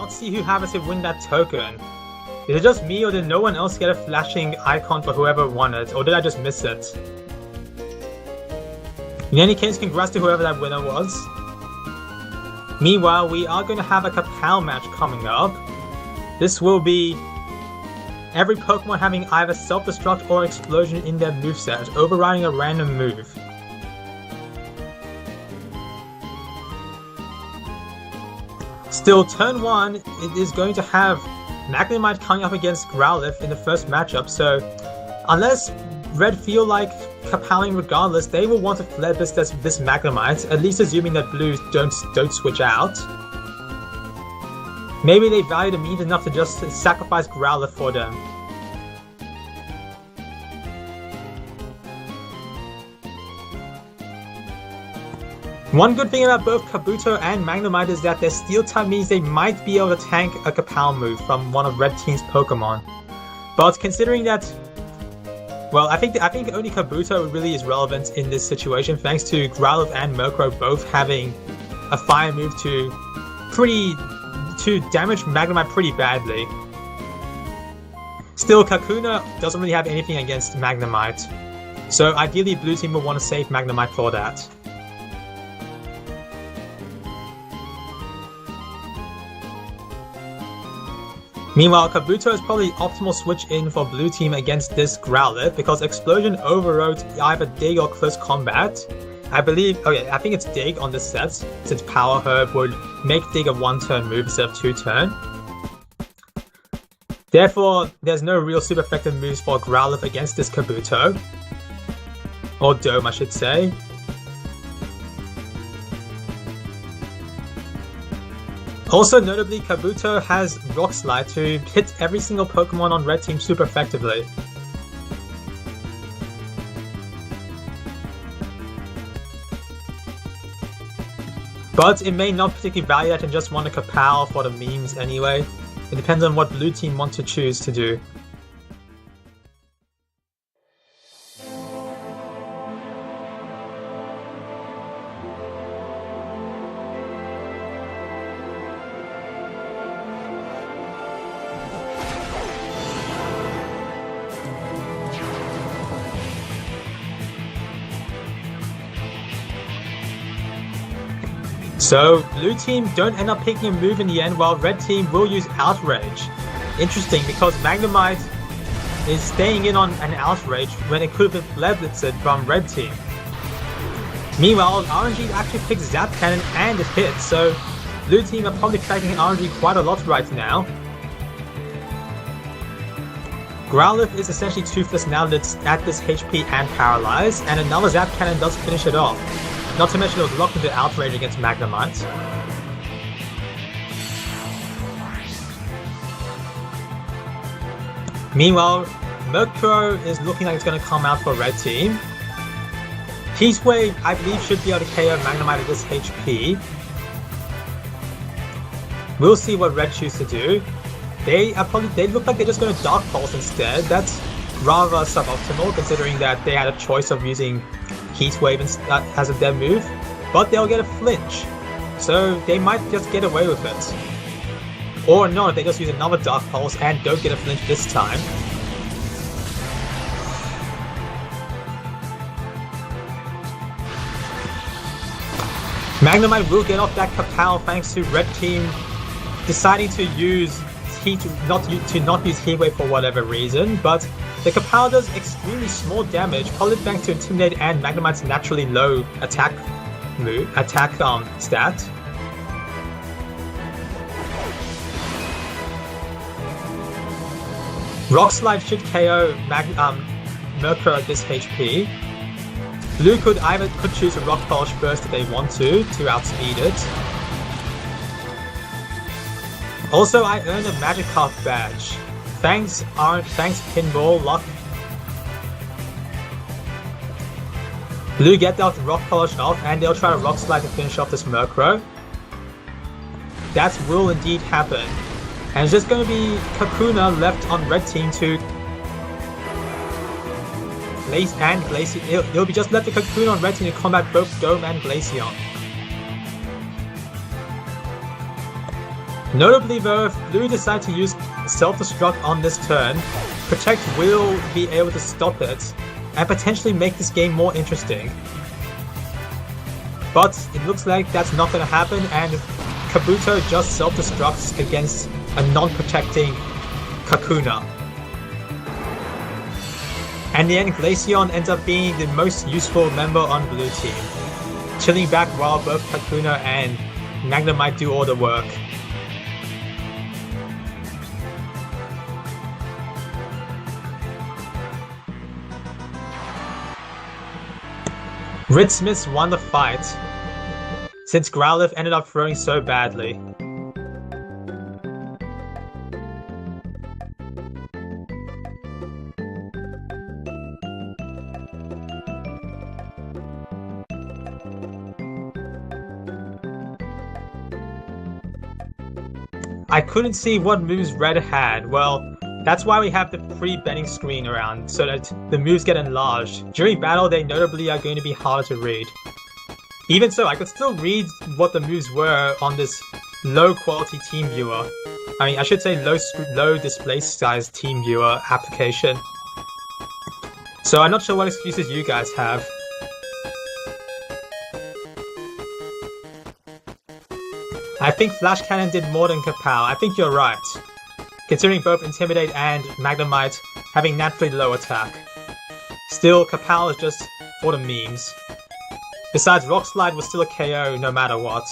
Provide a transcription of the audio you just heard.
not see who happens to win that token. Is it just me, or did no one else get a flashing icon for whoever won it, or did I just miss it? In any case, congrats to whoever that winner was. Meanwhile, we are going to have a Kapow match coming up. This will be every Pokemon having either Self-Destruct or Explosion in their moveset, overriding a random move. Still, turn 1, it is going to have Magnemite coming up against Growlithe in the first matchup, so unless Red feel like Kapowing regardless, they will want to flare this Magnemite, at least assuming that Blue don't switch out. Maybe they value the memes enough to just sacrifice Growlithe for them. One good thing about both Kabuto and Magnemite is that their Steel type means they might be able to tank a Kapow move from one of Red Team's Pokemon. But considering that, well, I think only Kabuto really is relevant in this situation, thanks to Growlithe and Murkrow both having a fire move to damage Magnemite pretty badly. Still, Kakuna doesn't really have anything against Magnemite, so ideally Blue Team will want to save Magnemite for that. Meanwhile, Kabuto is probably the optimal switch in for Blue Team against this Growlithe, because Explosion overrode either Dig or Close Combat. I think it's Dig on this set, since Power Herb would make Dig a 1-turn move instead of 2-turn. Therefore, there's no real super effective moves for Growlithe against this Kabuto. Or Dome, I should say. Also notably, Kabuto has Rock Slide to hit every single Pokemon on Red Team super effectively. But it may not particularly value that and just want a Kapow for the memes anyway. It depends on what Blue Team want to choose to do. So, Blue Team don't end up picking a move in the end, while Red Team will use Outrage. Interesting, because Magnemite is staying in on an Outrage when it could have been Flare Blitzed from Red Team. Meanwhile, RNG actually picks Zap Cannon and it hits, so Blue Team are probably tracking RNG quite a lot right now. Growlithe is essentially toothless now that it's at this HP and paralyzed, and another Zap Cannon does finish it off. Not to mention it was locked into Outrage against Magnemite. Meanwhile, Murkrow is looking like it's going to come out for Red Team. Heatwave, I believe, should be able to KO Magnemite at this HP. We'll see what Red choose to do. They look like they're just going to Dark Pulse instead. That's rather suboptimal, considering that they had a choice of using Heatwave as a dead move, but they'll get a flinch, so they might just get away with it. Or not, they just use another Dark Pulse and don't get a flinch this time. Magnemite will get off that Kapow thanks to Red Team deciding to not use Heatwave for whatever reason, but the Kapow does extremely small damage, probably thanks to Intimidate and Magnemite's naturally low attack stat. Rock Slide should KO Murkrow at this HP. Blue could choose a Rock Polish first if they want to outspeed it. Also, I earned a Magikarp badge. Thanks Pinball Luck. Blue get out the Rock Polish off, and they'll try to Rock Slide to finish off this Murkrow. That will indeed happen. And it's just going to be Kakuna left on Red Team to Glaceon. It'll be just left the Kakuna on Red Team to combat both Dome and Glaceon. Notably though, if Blue decide to use Self-Destruct on this turn, Protect will be able to stop it and potentially make this game more interesting. But it looks like that's not going to happen, and Kabuto just self-destructs against a non-protecting Kakuna. And in the end, Glaceon ends up being the most useful member on Blue Team, chilling back while both Kakuna and Magnemite do all the work. Ridsmiths won the fight, since Growlithe ended up throwing so badly. I couldn't see what moves Red had. Well, that's why we have the pre-betting screen around, so that the moves get enlarged. During battle, they notably are going to be harder to read. Even so, I could still read what the moves were on this low-quality team viewer. I mean, I should say low display size team viewer application. So I'm not sure what excuses you guys have. I think Flash Cannon did more than Kapow. I think you're right, considering both Intimidate and Magnemite having naturally low attack. Still, Kapow is just for the memes. Besides, Rock Slide was still a KO no matter what.